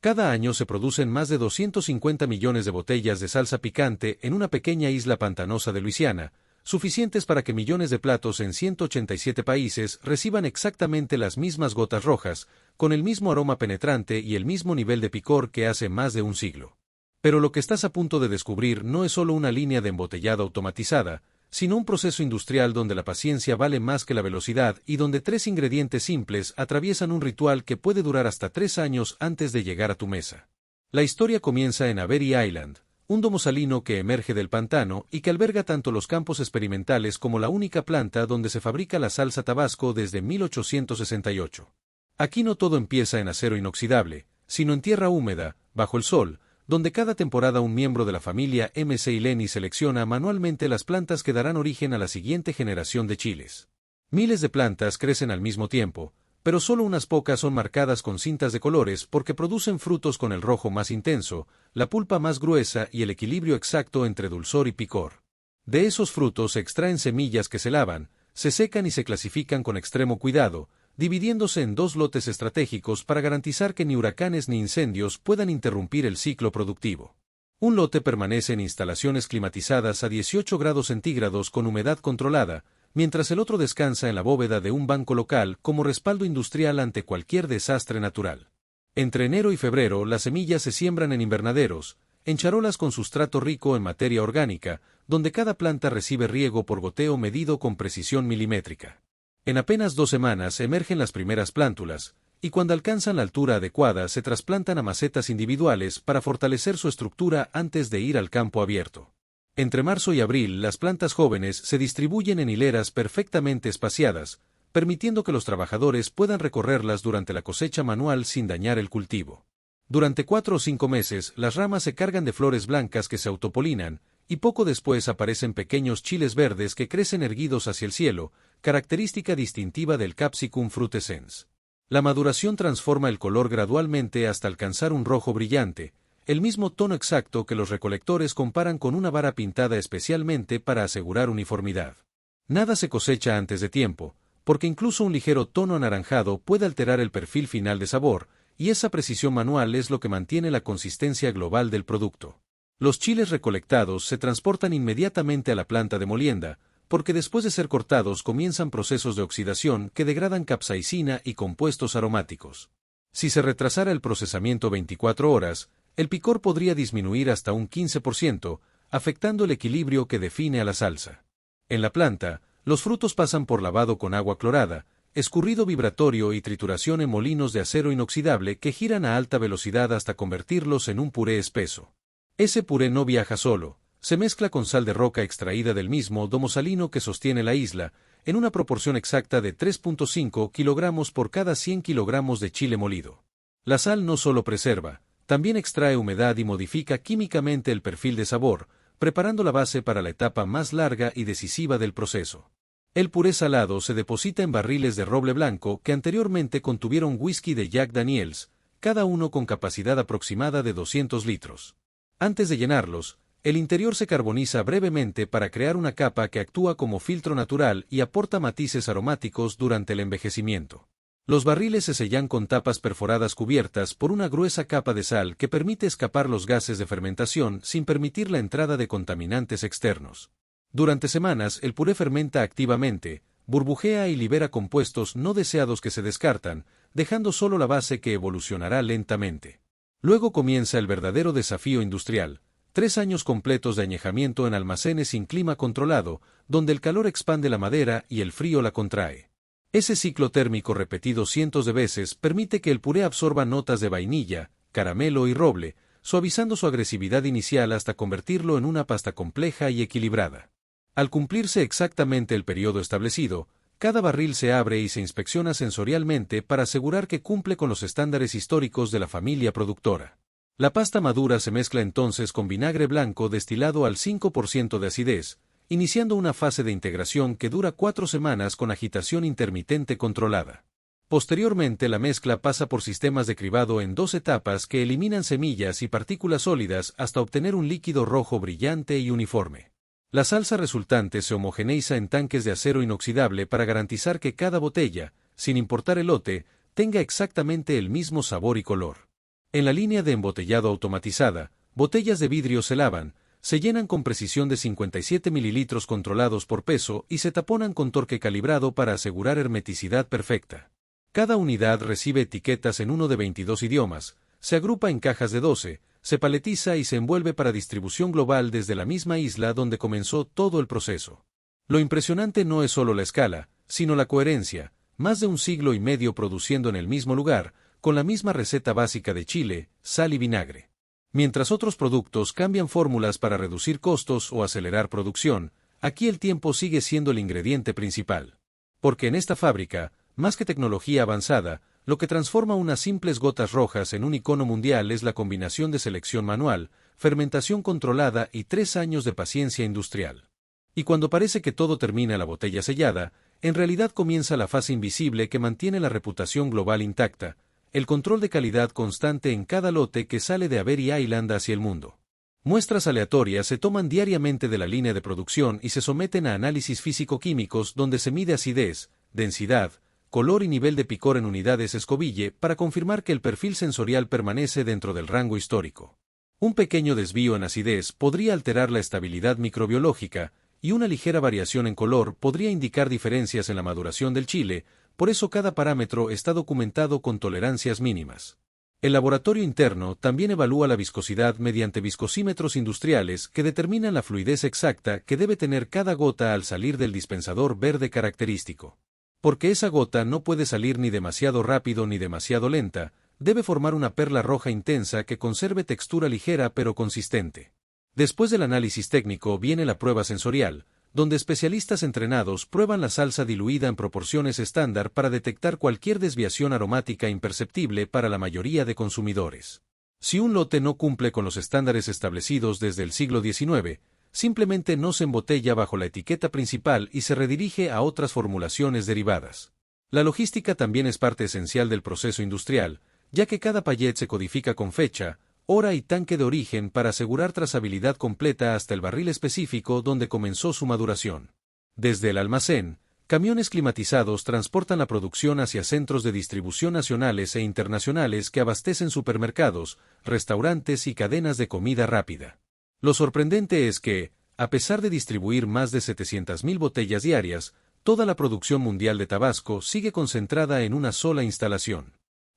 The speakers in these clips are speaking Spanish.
Cada año se producen más de 250 millones de botellas de salsa picante en una pequeña isla pantanosa de Luisiana, suficientes para que millones de platos en 187 países reciban exactamente las mismas gotas rojas, con el mismo aroma penetrante y el mismo nivel de picor que hace más de un siglo. Pero lo que estás a punto de descubrir no es solo una línea de embotellado automatizada, sino un proceso industrial donde la paciencia vale más que la velocidad y donde 3 ingredientes simples atraviesan un ritual que puede durar hasta 3 años antes de llegar a tu mesa. La historia comienza en Avery Island, un domo salino que emerge del pantano y que alberga tanto los campos experimentales como la única planta donde se fabrica la salsa Tabasco desde 1868. Aquí no todo empieza en acero inoxidable, sino en tierra húmeda, bajo el sol, donde cada temporada un miembro de la familia M. ceyleni selecciona manualmente las plantas que darán origen a la siguiente generación de chiles. Miles de plantas crecen al mismo tiempo, pero solo unas pocas son marcadas con cintas de colores porque producen frutos con el rojo más intenso, la pulpa más gruesa y el equilibrio exacto entre dulzor y picor. De esos frutos se extraen semillas que se lavan, se secan y se clasifican con extremo cuidado, dividiéndose en 2 lotes estratégicos para garantizar que ni huracanes ni incendios puedan interrumpir el ciclo productivo. Un lote permanece en instalaciones climatizadas a 18 grados centígrados con humedad controlada, mientras el otro descansa en la bóveda de un banco local como respaldo industrial ante cualquier desastre natural. Entre enero y febrero las semillas se siembran en invernaderos, en charolas con sustrato rico en materia orgánica, donde cada planta recibe riego por goteo medido con precisión milimétrica. En apenas 2 semanas emergen las primeras plántulas, y cuando alcanzan la altura adecuada se trasplantan a macetas individuales para fortalecer su estructura antes de ir al campo abierto. Entre marzo y abril las plantas jóvenes se distribuyen en hileras perfectamente espaciadas, permitiendo que los trabajadores puedan recorrerlas durante la cosecha manual sin dañar el cultivo. Durante 4 o 5 meses las ramas se cargan de flores blancas que se autopolinan, y poco después aparecen pequeños chiles verdes que crecen erguidos hacia el cielo, característica distintiva del Capsicum frutescens. La maduración transforma el color gradualmente hasta alcanzar un rojo brillante, el mismo tono exacto que los recolectores comparan con una vara pintada especialmente para asegurar uniformidad. Nada se cosecha antes de tiempo, porque incluso un ligero tono anaranjado puede alterar el perfil final de sabor, y esa precisión manual es lo que mantiene la consistencia global del producto. Los chiles recolectados se transportan inmediatamente a la planta de molienda, porque después de ser cortados comienzan procesos de oxidación que degradan capsaicina y compuestos aromáticos. Si se retrasara el procesamiento 24 horas, el picor podría disminuir hasta un 15%, afectando el equilibrio que define a la salsa. En la planta, los frutos pasan por lavado con agua clorada, escurrido vibratorio y trituración en molinos de acero inoxidable que giran a alta velocidad hasta convertirlos en un puré espeso. Ese puré no viaja solo, se mezcla con sal de roca extraída del mismo domo salino que sostiene la isla, en una proporción exacta de 3.5 kilogramos por cada 100 kilogramos de chile molido. La sal no solo preserva, también extrae humedad y modifica químicamente el perfil de sabor, preparando la base para la etapa más larga y decisiva del proceso. El puré salado se deposita en barriles de roble blanco que anteriormente contuvieron whisky de Jack Daniels, cada uno con capacidad aproximada de 200 litros. Antes de llenarlos, el interior se carboniza brevemente para crear una capa que actúa como filtro natural y aporta matices aromáticos durante el envejecimiento. Los barriles se sellan con tapas perforadas cubiertas por una gruesa capa de sal que permite escapar los gases de fermentación sin permitir la entrada de contaminantes externos. Durante semanas el puré fermenta activamente, burbujea y libera compuestos no deseados que se descartan, dejando solo la base que evolucionará lentamente. Luego comienza el verdadero desafío industrial, 3 años completos de añejamiento en almacenes sin clima controlado, donde el calor expande la madera y el frío la contrae. Ese ciclo térmico repetido cientos de veces permite que el puré absorba notas de vainilla, caramelo y roble, suavizando su agresividad inicial hasta convertirlo en una pasta compleja y equilibrada. Al cumplirse exactamente el periodo establecido, cada barril se abre y se inspecciona sensorialmente para asegurar que cumple con los estándares históricos de la familia productora. La pasta madura se mezcla entonces con vinagre blanco destilado al 5% de acidez, iniciando una fase de integración que dura 4 semanas con agitación intermitente controlada. Posteriormente la mezcla pasa por sistemas de cribado en 2 etapas que eliminan semillas y partículas sólidas hasta obtener un líquido rojo brillante y uniforme. La salsa resultante se homogeneiza en tanques de acero inoxidable para garantizar que cada botella, sin importar el lote, tenga exactamente el mismo sabor y color. En la línea de embotellado automatizada, botellas de vidrio se lavan, se llenan con precisión de 57 mililitros controlados por peso y se taponan con torque calibrado para asegurar hermeticidad perfecta. Cada unidad recibe etiquetas en uno de 22 idiomas, se agrupa en cajas de 12, se paletiza y se envuelve para distribución global desde la misma isla donde comenzó todo el proceso. Lo impresionante no es solo la escala, sino la coherencia, más de un siglo y medio produciendo en el mismo lugar, con la misma receta básica de chile, sal y vinagre. Mientras otros productos cambian fórmulas para reducir costos o acelerar producción, aquí el tiempo sigue siendo el ingrediente principal. Porque en esta fábrica, más que tecnología avanzada, lo que transforma unas simples gotas rojas en un icono mundial es la combinación de selección manual, fermentación controlada y 3 años de paciencia industrial. Y cuando parece que todo termina en la botella sellada, en realidad comienza la fase invisible que mantiene la reputación global intacta, el control de calidad constante en cada lote que sale de Avery Island hacia el mundo. Muestras aleatorias se toman diariamente de la línea de producción y se someten a análisis físico-químicos donde se mide acidez, densidad, color y nivel de picor en unidades Scoville para confirmar que el perfil sensorial permanece dentro del rango histórico. Un pequeño desvío en acidez podría alterar la estabilidad microbiológica, y una ligera variación en color podría indicar diferencias en la maduración del chile, por eso cada parámetro está documentado con tolerancias mínimas. El laboratorio interno también evalúa la viscosidad mediante viscosímetros industriales que determinan la fluidez exacta que debe tener cada gota al salir del dispensador verde característico. Porque esa gota no puede salir ni demasiado rápido ni demasiado lenta, debe formar una perla roja intensa que conserve textura ligera pero consistente. Después del análisis técnico viene la prueba sensorial, donde especialistas entrenados prueban la salsa diluida en proporciones estándar para detectar cualquier desviación aromática imperceptible para la mayoría de consumidores. Si un lote no cumple con los estándares establecidos desde el siglo XIX, simplemente no se embotella bajo la etiqueta principal y se redirige a otras formulaciones derivadas. La logística también es parte esencial del proceso industrial, ya que cada pallet se codifica con fecha, hora y tanque de origen para asegurar trazabilidad completa hasta el barril específico donde comenzó su maduración. Desde el almacén, camiones climatizados transportan la producción hacia centros de distribución nacionales e internacionales que abastecen supermercados, restaurantes y cadenas de comida rápida. Lo sorprendente es que, a pesar de distribuir más de 700.000 botellas diarias, toda la producción mundial de Tabasco sigue concentrada en una sola instalación.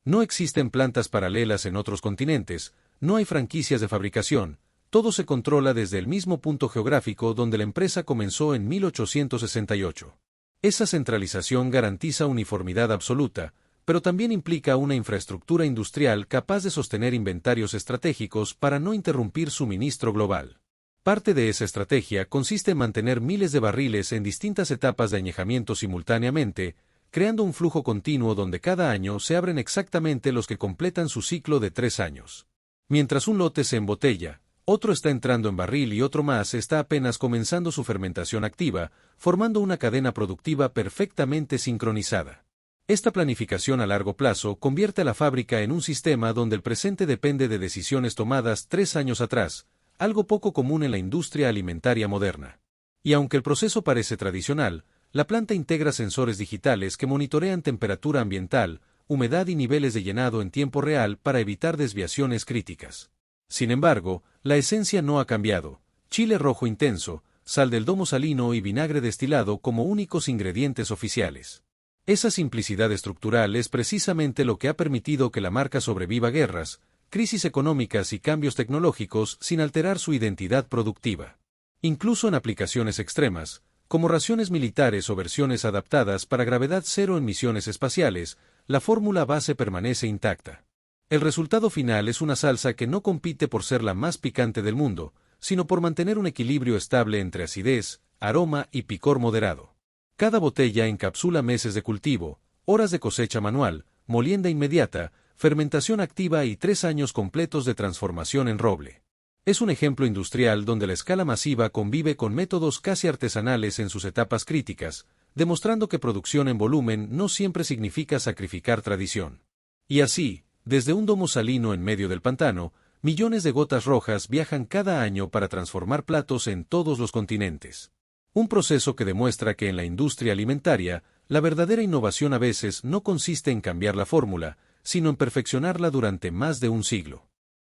No existen plantas paralelas en otros continentes, no hay franquicias de fabricación, todo se controla desde el mismo punto geográfico donde la empresa comenzó en 1868. Esa centralización garantiza uniformidad absoluta, pero también implica una infraestructura industrial capaz de sostener inventarios estratégicos para no interrumpir suministro global. Parte de esa estrategia consiste en mantener miles de barriles en distintas etapas de añejamiento simultáneamente, creando un flujo continuo donde cada año se abren exactamente los que completan su ciclo de 3 años. Mientras un lote se embotella, otro está entrando en barril y otro más está apenas comenzando su fermentación activa, formando una cadena productiva perfectamente sincronizada. Esta planificación a largo plazo convierte a la fábrica en un sistema donde el presente depende de decisiones tomadas 3 años atrás, algo poco común en la industria alimentaria moderna. Y aunque el proceso parece tradicional, la planta integra sensores digitales que monitorean temperatura ambiental, humedad y niveles de llenado en tiempo real para evitar desviaciones críticas. Sin embargo, la esencia no ha cambiado: chile rojo intenso, sal del domo salino y vinagre destilado como únicos ingredientes oficiales. Esa simplicidad estructural es precisamente lo que ha permitido que la marca sobreviva guerras, crisis económicas y cambios tecnológicos sin alterar su identidad productiva. Incluso en aplicaciones extremas, como raciones militares o versiones adaptadas para gravedad cero en misiones espaciales, la fórmula base permanece intacta. El resultado final es una salsa que no compite por ser la más picante del mundo, sino por mantener un equilibrio estable entre acidez, aroma y picor moderado. Cada botella encapsula meses de cultivo, horas de cosecha manual, molienda inmediata, fermentación activa y 3 años completos de transformación en roble. Es un ejemplo industrial donde la escala masiva convive con métodos casi artesanales en sus etapas críticas, demostrando que producción en volumen no siempre significa sacrificar tradición. Y así, desde un domo salino en medio del pantano, millones de gotas rojas viajan cada año para transformar platos en todos los continentes. Un proceso que demuestra que en la industria alimentaria, la verdadera innovación a veces no consiste en cambiar la fórmula, sino en perfeccionarla durante más de un siglo.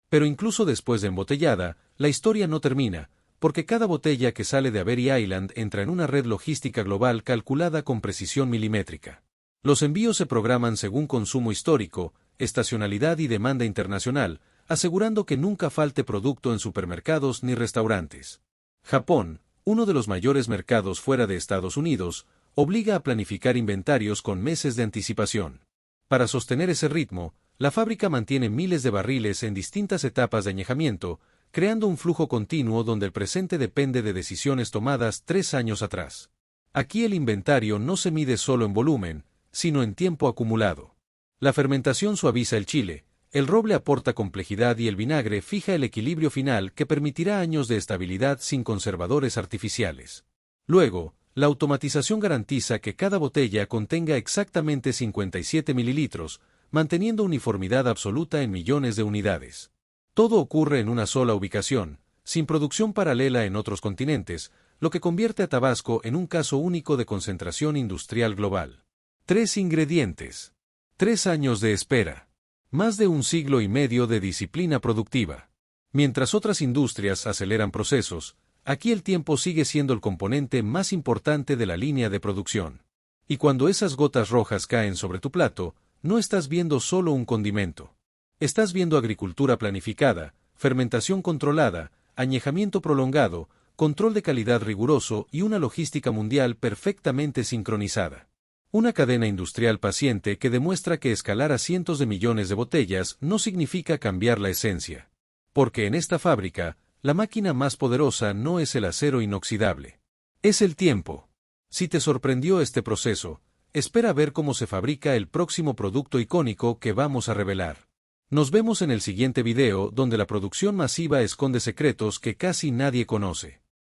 Pero incluso después de embotellada, la historia no termina, porque cada botella que sale de Avery Island entra en una red logística global calculada con precisión milimétrica. Los envíos se programan según consumo histórico, estacionalidad y demanda internacional, asegurando que nunca falte producto en supermercados ni restaurantes. Japón, uno de los mayores mercados fuera de Estados Unidos, obliga a planificar inventarios con meses de anticipación. Para sostener ese ritmo, la fábrica mantiene miles de barriles en distintas etapas de añejamiento, creando un flujo continuo donde el presente depende de decisiones tomadas 3 años atrás. Aquí el inventario no se mide solo en volumen, sino en tiempo acumulado. La fermentación suaviza el chile, el roble aporta complejidad y el vinagre fija el equilibrio final que permitirá años de estabilidad sin conservadores artificiales. Luego, la automatización garantiza que cada botella contenga exactamente 57 mililitros, manteniendo uniformidad absoluta en millones de unidades. Todo ocurre en una sola ubicación, sin producción paralela en otros continentes, lo que convierte a Tabasco en un caso único de concentración industrial global. 3 ingredientes. 3 años de espera. Más de un siglo y medio de disciplina productiva. Mientras otras industrias aceleran procesos, aquí el tiempo sigue siendo el componente más importante de la línea de producción. Y cuando esas gotas rojas caen sobre tu plato, no estás viendo solo un condimento. Estás viendo agricultura planificada, fermentación controlada, añejamiento prolongado, control de calidad riguroso y una logística mundial perfectamente sincronizada. Una cadena industrial paciente que demuestra que escalar a cientos de millones de botellas no significa cambiar la esencia. Porque en esta fábrica, la máquina más poderosa no es el acero inoxidable. Es el tiempo. Si te sorprendió este proceso, espera ver cómo se fabrica el próximo producto icónico que vamos a revelar. Nos vemos en el siguiente video donde la producción masiva esconde secretos que casi nadie conoce.